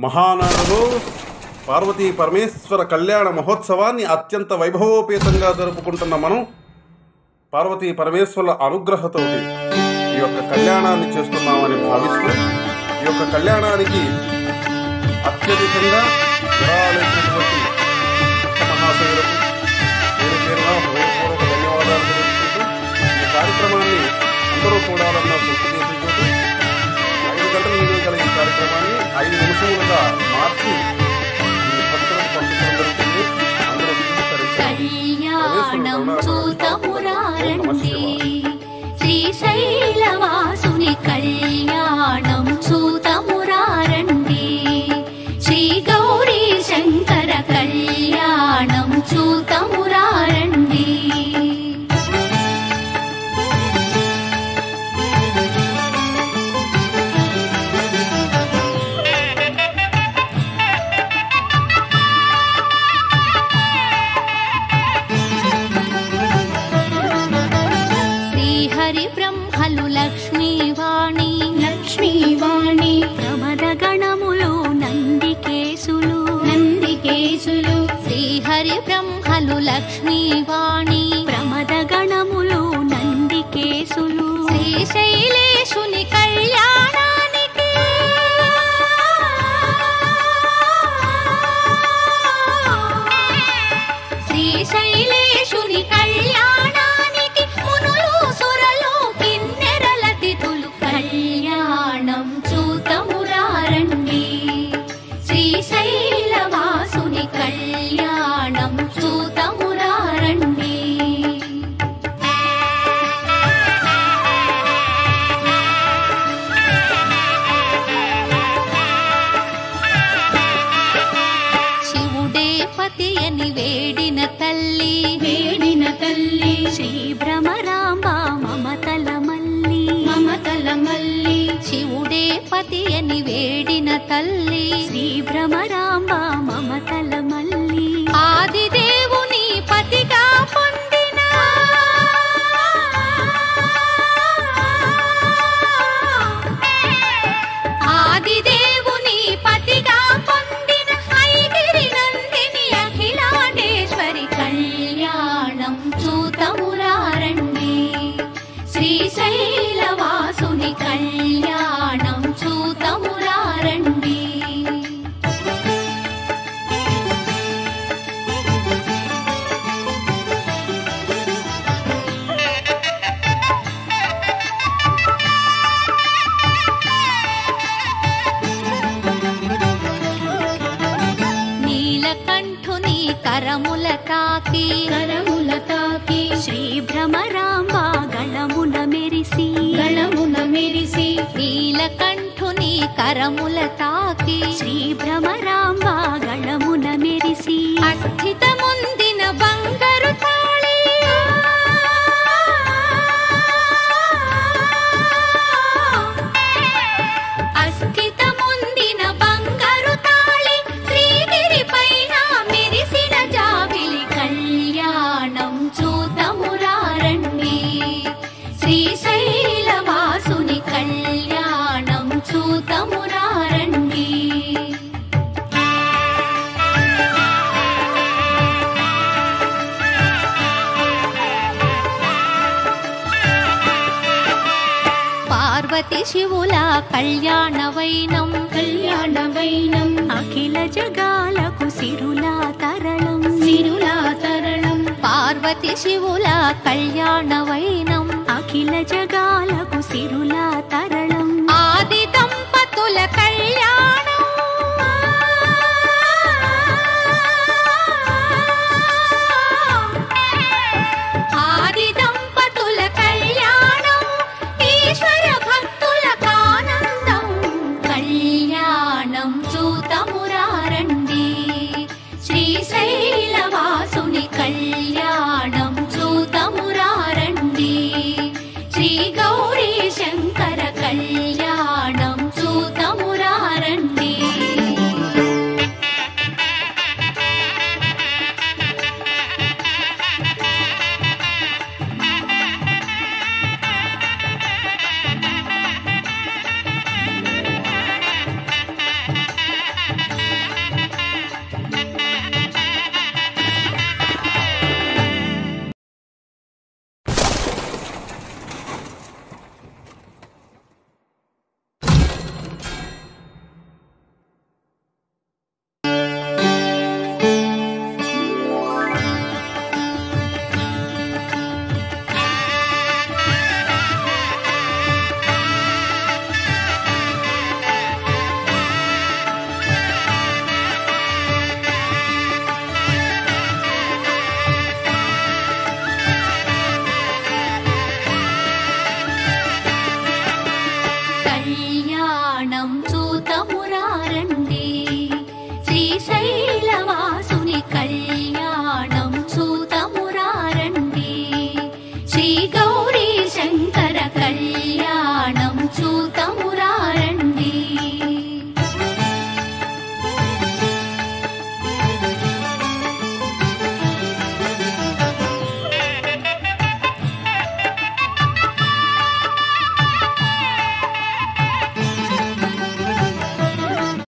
మహానాడులో పార్వతీ పరమేశ్వర కళ్యాణ మహోత్సవాన్ని అత్యంత వైభవోపేతంగా జరుపుకుంటున్న మనం పార్వతీ పరమేశ్వరుల అనుగ్రహతోటి ఈ యొక్క కళ్యాణాన్ని చేస్తున్నామని భావిస్తూ ఈ యొక్క కళ్యాణానికి అత్యధికంగా విరాళించినటువంటి మహాశైలకు పేరు పేరున హృదయపూర్వక ధన్యవాదాలు తెలుపుకుంటూ ఈ కార్యక్రమాన్ని అందరూ చూడాలన్న సంస్కృతితో 5 గంటల వీడియో గల ఈ కార్యక్రమాన్ని 5 నిమిషములుగా మార్చి ఈ భక్తులకు పంపించడం జరుగుతుంది. అందరూ శ్రీశైలవాసుని కళ్యాణం చూతమురారండి, శ్రీ గౌరీ శంకర కళ్యాణం చూతమురారండి. బ్రహ్మలు లక్ష్మీవాణి లక్ష్మీవాణి ప్రమద గణములు నందికేశులు నందికేశులు. శ్రీహరి బ్రహ్మలు లక్ష్మీవాణి ప్రమద గణములు నందికేశులు. శ్రీశైలేశుని కళ్యాణానికి శ్రీశైలేశుని కళ్యాణానికి మునులు సురలు కిన్నెరల తిథులు కళ్యాణం చూతమురారండి, శ్రీశైలవాసుని కళ్యాణం చూతమురారండి. శివుడే పతి అని వేడిన తల్లి శ్రీ భ్రమరాంబ మమతల మల్లి మమతల మల్లి. శివుడే పతి అని వేడిన తల్లి శ్రీ భ్రమరాంబ మమతల మల్లి. ఆదిదేవుని పతిగా పొందిన ఆదిదేవుని పతిగా పొందిన ఐగిరి నందిని అఖిలాండేశ్వరి కళ్యాణం చూతమురారండి, శ్రీశైలవాసుని కళ్యాణం చూతమురారండి. నీలకంఠుని కరముల తాకి శ్రీ భ్రమరాంబ గళమున మెరిసి నీలకంఠుని కరముల తాకి శ్రీ భ్రమరాంబ గళమున మెరిసి అస్థిత ముందిన బంగారు తాళి అస్థిత ముందిన బంగారు తాళి శ్రీగిరి పైన మెరిసిన జాబిలి కళ్యాణం చూతమురారండి, శ్రీశైలవాసుని కళ్యాణం చూతమురారండి. పార్వతి శివుల కళ్యాణవైనం అఖిల జగాలకు సిరులా తరళం పార్వతి శివుల కళ్యాణవైనం అఖిల జగాలకు సిరులా తరళం. ఆది దంపతుల కళ్యాణం ఆది దంపతుల కళ్యాణం ఈశ్వర భక్తులకు ఆనందం కళ్యాణం చూతమురారండి, శ్రీశైలవాసుని కళ్యాణం చూతమురారండి, శ్రీ గౌరీ శంకర కళ్యాణం చూతమురారండి. శైలపుత్ర